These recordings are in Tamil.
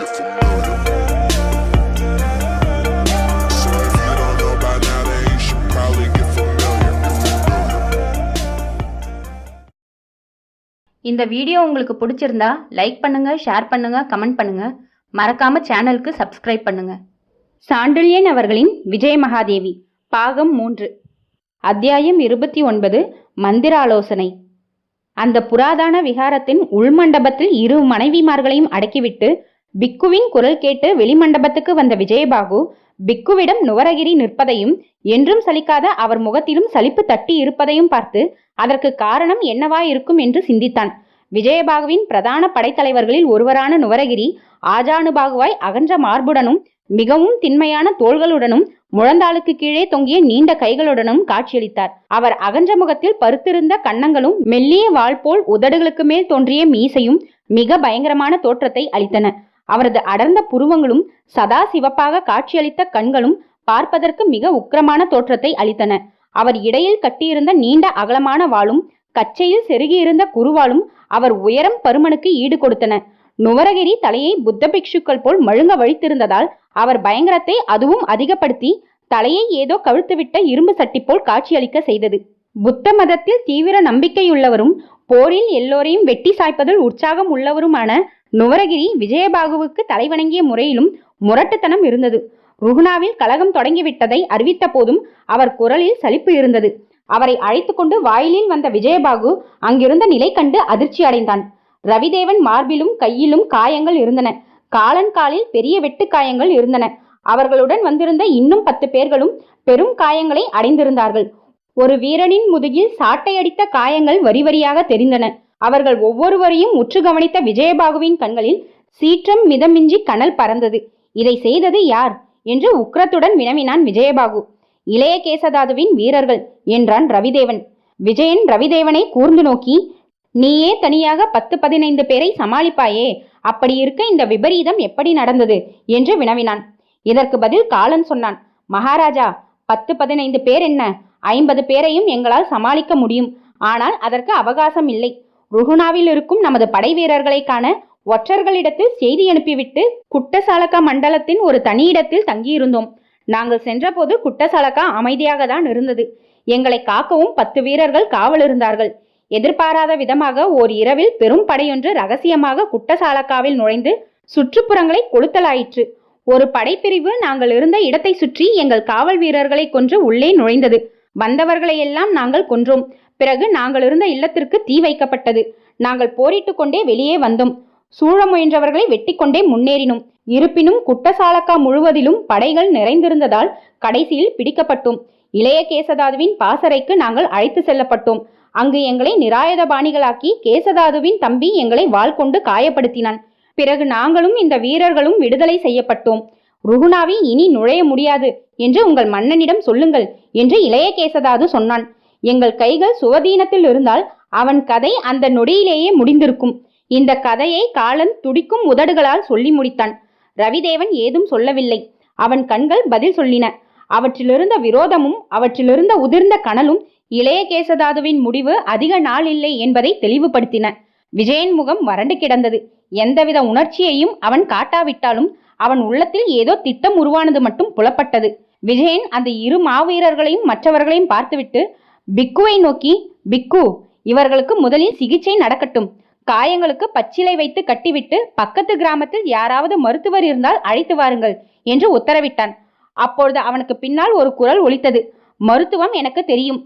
get familiar. So if you don't know by now, then you should probably get familiar. இந்த வீடியோ உங்களுக்கு பிடிச்சிருந்தா லைக் பண்ணுங்க, ஷேர் பண்ணுங்க, கமெண்ட் பண்ணுங்க. மறக்காம சேனலுக்கு சப்ஸ்கிரைப் பண்ணுங்க. சாண்டில்யன் அவர்களின் விஜய மகாதேவி பாகம் 3 அத்தியாயம் 29 மந்திராலோசனை. அந்த புராதான விகாரத்தின் உள்மண்டபத்தில் 2 மனைவிமார்களையும் அடக்கிவிட்டு பிக்குவின் குரல் கேட்டு வெளிமண்டபத்துக்கு வந்த விஜயபாகு பிக்குவிடம் நுவரகிரி நிற்பதையும் என்றும் சலிக்காத அவர் முகத்திலும் சலிப்பு தட்டி இருப்பதையும் பார்த்து அதற்கு காரணம் என்னவாயிருக்கும் என்று சிந்தித்தான். விஜயபாகுவின் பிரதான படைத்தலைவர்களில் ஒருவரான நுவரகிரி ஆஜானுபாகுவாய் அகன்ற மார்புடனும் மிகவும் திண்மையான தோள்களுடனும் முழந்தாளுக்கு கீழே தொங்கிய நீண்ட கைகளுடனும் காட்சியளித்தார். அவர் அகன்ற முகத்தில் பருத்திருந்த கன்னங்களும் மெல்லிய வாள் போல் உதடுகளுக்கு மேல் தோன்றிய மீசையும் மிக பயங்கரமான தோற்றத்தை அளித்தன. அவரது அடர்ந்த புருவங்களும் சதா சிவப்பாக காட்சியளித்த கண்களும் பார்ப்பதற்கு மிக உக்கிரமான தோற்றத்தை அளித்தன. அவர் இடையில் கட்டியிருந்த நீண்ட அகலமான வாளும் கச்சையில் செருகியிருந்த குருவாலும் அவர் உயரம் பருமனுக்கு ஈடு கொடுத்தன. நுவரகிரி தலையை புத்த பிக்ஷுக்கள் போல் மழுங்க வழித்திருந்ததால் அவர் பயங்கரத்தை அதுவும் அதிகப்படுத்தி தலையை ஏதோ கவிழ்த்துவிட்ட இரும்பு சட்டி போல் காட்சியளிக்க செய்தது. புத்த மதத்தில் தீவிர நம்பிக்கையுள்ளவரும் போரில் எல்லோரையும் வெட்டி சாய்ப்பதில் உற்சாகம் உள்ளவருமான நுவரகிரி விஜயபாகுவுக்கு தலைவணங்கிய முறையிலும் முரட்டுத்தனம் இருந்தது. ருகுணாவில் கலகம் தொடங்கிவிட்டதை அறிவித்த போதும் அவர் குரலில் சலிப்பு இருந்தது. அவரை அழைத்து கொண்டு வாயிலில் வந்த விஜயபாகு அங்கிருந்த நிலை கண்டு அதிர்ச்சி அடைந்தான். ரவிதேவன் மார்பிலும் கையிலும் காயங்கள் இருந்தன. காலில் பெரிய வெட்டு காயங்கள் இருந்தன. அவர்களுடன் வந்திருந்த இன்னும் 10 பேர்களும் பெரும் காயங்களை அடைந்திருந்தார்கள். ஒரு வீரனின் முதுகில் சாட்டை அடித்த காயங்கள் வரி வரியாக தெரிந்தன. அவர்கள் ஒவ்வொருவரையும் உற்று கவனித்த விஜயபாகுவின் கண்களில் சீற்றம் மிதமின்றி கனல் பறந்தது. இதை செய்தது யார் என்று உக்கிரத்துடன் வினவினான் விஜயபாகு. இளைய கேசதாதுவின் வீரர்கள் என்றான் ரவிதேவன். விஜயன் ரவிதேவனை கூர்ந்து நோக்கி, நீயே தனியாக 10-15 பேரை சமாளிப்பாயே, அப்படி இருக்க இந்த விபரீதம் எப்படி நடந்தது என்று வினவினான். இதற்கு பதில் காலன் சொன்னான், மகாராஜா, 10-15 பேர் என்ன, 50 பேரையும் எங்களால் சமாளிக்க முடியும். ஆனால் அதற்கு அவகாசம் இல்லை. ருகுணாவில் இருக்கும் நமது படை வீரர்களை காண ஒற்றர்களிடத்தில் செய்தி அனுப்பிவிட்டு குட்டசாலக்கா மண்டலத்தின் ஒரு தனியிடத்தில் தங்கியிருந்தோம். நாங்கள் சென்றபோது குட்டசாலக்கா அமைதியாக தான் இருந்தது. எங்களை காக்கவும் 10 வீரர்கள் காவல் இருந்தார்கள். எதிர்பாராத விதமாக ஓர் இரவில் பெரும் படையொன்று ரகசியமாக குட்டசாலக்காவில் நுழைந்து சுற்றுப்புறங்களை கொளுத்தலாயிற்று. ஒரு படைப்பிரிவு நாங்கள் இருந்த இடத்தை சுற்றி எங்கள் காவல் வீரர்களை கொன்று உள்ளே நுழைந்தது. வந்தவர்களையெல்லாம் நாங்கள் கொன்றோம். பிறகு நாங்கள் இருந்த இல்லத்திற்கு தீ வைக்கப்பட்டது. நாங்கள் போரிட்டு கொண்டே வெளியே வந்தோம். சூழ முயன்றவர்களை வெட்டி கொண்டே முன்னேறினோம். இருப்பினும் குட்டசாலக்கா முழுவதிலும் படைகள் நிறைந்திருந்ததால் கடைசியில் பிடிக்கப்பட்டோம். இளைய கேசதாதுவின் பாசறைக்கு நாங்கள் அழைத்து செல்லப்பட்டோம். அங்கு எங்களை நிராயுதபாணிகளாக்கி கேசதாதுவின் தம்பி எங்களை வாள் கொண்டு காயப்படுத்தினான். பிறகு நாங்களும் இந்த வீரர்களும் விடுதலை செய்யப்பட்டோம். ருகுணாவில் இனி நுழைய முடியாது என்று உங்கள் மன்னனிடம் சொல்லுங்கள் என்று இளைய கேசதாது சொன்னான். எங்கள் கைகள் சுவதீனத்தில் இருந்தால் அவன் கதை அந்த நொடியிலேயே முடிந்திருக்கும். இந்த கதையை காலன் துடிக்கும் உதடுகளால் சொல்லி முடித்தான். ரவிதேவன் ஏதும் சொல்லவில்லை. அவன் கண்கள் பதில் சொல்லின. அவற்றிலிருந்த விரோதமும் அவற்றிலிருந்த உதிர்ந்த கனலும் இளைய கேசதாதுவின் முடிவு அதிக நாள் இல்லை என்பதை தெளிவுபடுத்தின. விஜயன் முகம் வறண்டு கிடந்தது. எந்தவித உணர்ச்சியையும் அவன் காட்டாவிட்டாலும் அவன் உள்ளத்தில் ஏதோ திட்டம் உருவானது மட்டும் புலப்பட்டது. விஜயன் அந்த 2 மாவீரர்களையும் மற்றவர்களையும் பார்த்துவிட்டு பிக்குவை நோக்கி, பிக்கு, இவர்களுக்கு முதலில் சிகிச்சை நடக்கட்டும். காயங்களுக்கு பச்சிலை வைத்து கட்டிவிட்டு பக்கத்து கிராமத்தில் யாராவது மருத்துவர் இருந்தால் அழைத்து வாருங்கள் என்று உத்தரவிட்டான். அப்பொழுது அவனுக்கு பின்னால் ஒரு குரல் ஒலித்தது. மருத்துவம் எனக்கு தெரியும்,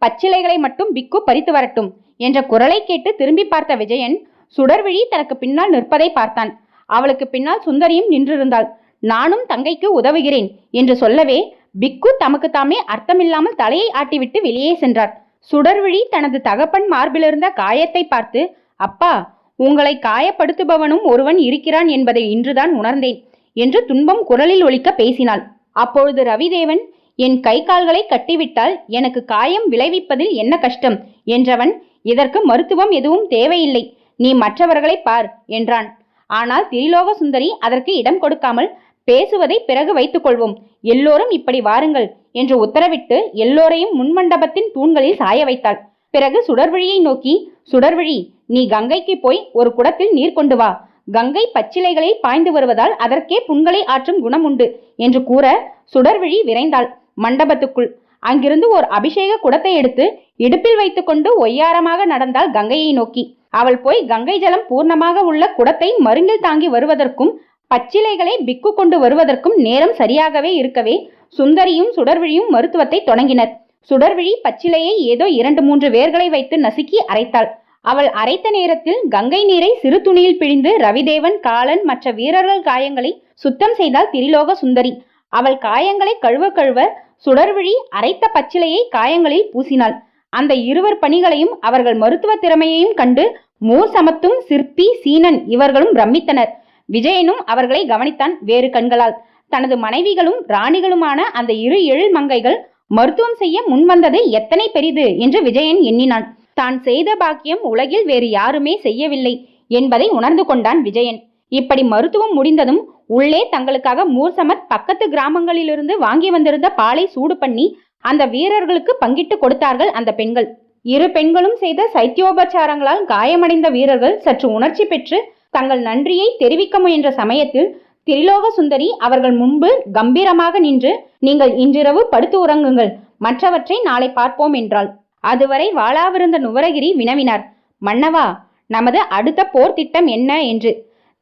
பச்சிலைகளை மட்டும் பிக்கு பறித்து வரட்டும் என்ற குரலை கேட்டு திரும்பி பார்த்த விஜயன் சுடர்விழி தனக்கு பின்னால் நிற்பதை பார்த்தான். அவளுக்கு பின்னால் சுந்தரியும் நின்றிருந்தாள். நானும் தங்கைக்கு உதவுகிறேன் என்று சொல்லவே பிக்கு தமக்கு தாமே அர்த்தமில்லாமல் தலையை ஆட்டிவிட்டு வெளியே சென்றார். சுடர்விழி தனது தகப்பன் மார்பிலிருந்த காயத்தை பார்த்து, அப்பா, உங்களை காயப்படுத்துபவனும் ஒருவன் இருக்கிறான் என்பதை இன்றுதான் உணர்ந்தேன் என்று துன்பம் குரலில் ஒலிக்க பேசினாள். அப்பொழுது ரவிதேவன், என் கை கால்களை கட்டிவிட்டால் எனக்கு காயம் விளைவிப்பதில் என்ன கஷ்டம் என்றவன், இதற்கு மருத்துவம் எதுவும் தேவையில்லை, நீ மற்றவர்களை பார் என்றான். ஆனால் திரிலோக சுந்தரி அதற்கு இடம் கொடுக்காமல், பேசுவதை பிறகு வைத்துக் கொள்வோம், எல்லோரும் இப்படி வாருங்கள் என்று உத்தரவிட்டு எல்லோரையும் முன்மண்டபத்தின் தூண்களில் சாய வைத்தாள். பிறகு சுடர்விழியை நோக்கி, சுடர்விழி, நீ கங்கைக்கு போய் ஒரு குடத்தில் நீர் கொண்டு வா. கங்கை பச்சிலைகளில் பாய்ந்து வருவதால் அதற்கே புண்களை ஆற்றும் குணம் உண்டு என்று கூற சுடர்விழி விரைந்தாள் மண்டபத்துக்குள். அங்கிருந்து ஒரு அபிஷேக குடத்தை எடுத்து இடுப்பில் வைத்துக்கொண்டு ஒய்யாரமாக நடந்தாள் கங்கையை நோக்கி. அவள் போய் கங்கை ஜலம் பூர்ணமாக உள்ள குடத்தை மருங்கில் தாங்கி வருவதற்கும் பச்சிலைகளை பிக்கு கொண்டு வருவதற்கும் நேரம் சரியாகவே இருக்கவே சுந்தரியும் சுடர்விழியும் மருத்துவத்தை தொடங்கினர். சுடர்விழி பச்சிலையை ஏதோ 2-3 வேர்களை வைத்து நசுக்கி அரைத்தாள். அவள் அரைத்த நேரத்தில் கங்கை நீரை சிறு துணியில் பிழிந்து ரவிதேவன், காலன் மற்ற வீரர்கள் காயங்களை சுத்தம் செய்தாள் திரிலோக சுந்தரி. அவள் காயங்களை கழுவ கழுவ சுடர்விழி அரைத்த பச்சிலையை காயங்களில் பூசினாள். அந்த இருவர் பணிகளையும் அவர்கள் மருத்துவ திறமையையும் கண்டு மூர் சமத்தும், சிற்பி, சீனன் இவர்களும் பிரமித்தனர். விஜயனும் அவர்களை கவனித்தான் வேறு கண்களால். தனது மனைவிகளும் ராணிகளுமான அந்த 2 எழில் மங்கைகள் மருத்துவம் செய்ய முன்வந்தது எத்தனை பெரிது என்று விஜயன் எண்ணினான். தான் செய்த பாக்கியம் உலகில் வேறு யாருமே செய்யவில்லை என்பதை உணர்ந்து கொண்டான் விஜயன். இப்படி மருத்துவம் முடிந்ததும் உள்ளே தங்களுக்காக மூர்சமத் பக்கத்து கிராமங்களிலிருந்து வாங்கி வந்திருந்த பாலை சூடு பண்ணி அந்த வீரர்களுக்கு பங்கிட்டு கொடுத்தார்கள் அந்த பெண்கள். 2 பெண்களும் செய்த சைத்தியோபச்சாரங்களால் காயமடைந்த வீரர்கள் சற்று உணர்ச்சி பெற்று தங்கள் நன்றியை தெரிவிக்க முயன்ற சமயத்தில் திரிலோக சுந்தரி அவர்கள் முன்பு கம்பீரமாக நின்று, நீங்கள் இன்றிரவு படுத்து உறங்குங்கள், மற்றவற்றை நாளை பார்ப்போம் என்றாள். அதுவரை வாளாவிருந்த நுவரகிரி வினவினார், மன்னவா, நமது அடுத்த போர் திட்டம் என்ன என்று.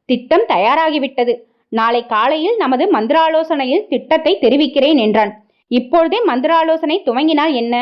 திட்டம் தயாராகிவிட்டது. நாளை காலையில் நமது மந்திராலோசனையில் திட்டத்தை தெரிவிக்கிறேன் என்றான். இப்பொழுதே மந்திராலோசனை துவங்கினால் என்ன?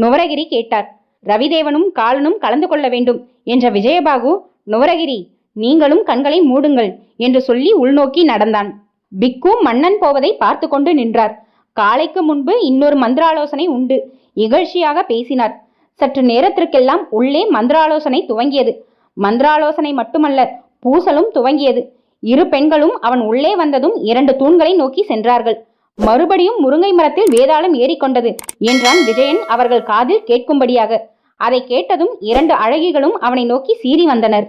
நுவரகிரி கேட்டார். ரவிதேவனும் காலனும் கலந்து கொள்ள வேண்டும் என்ற விஜயபாகு, நுவரகிரி நீங்களும் கண்களை மூடுங்கள் என்று சொல்லி உள்நோக்கி நடந்தான். பிக்கு மன்னன் போவதை பார்த்து கொண்டு நின்றார். காலைக்கு முன்பு இன்னொரு மந்திராலோசனை உண்டு. இகழ்ச்சியாக பேசினார். சற்று நேரத்திற்கெல்லாம் உள்ளே மந்திராலோசனை துவங்கியது. மந்திராலோசனை மட்டுமல்ல, பூசலும் துவங்கியது. 2 பெண்களும் அவன் உள்ளே வந்ததும் 2 தூண்களை நோக்கி சென்றார்கள். மறுபடியும் முருங்கை மரத்தில் வேதாளம் ஏறிக்கொண்டது என்றான் விஜயன் அவர்கள் காதில் கேட்கும்படியாக. அதை கேட்டதும் 2 அழகிகளும் அவனை நோக்கி சீறி வந்தனர்.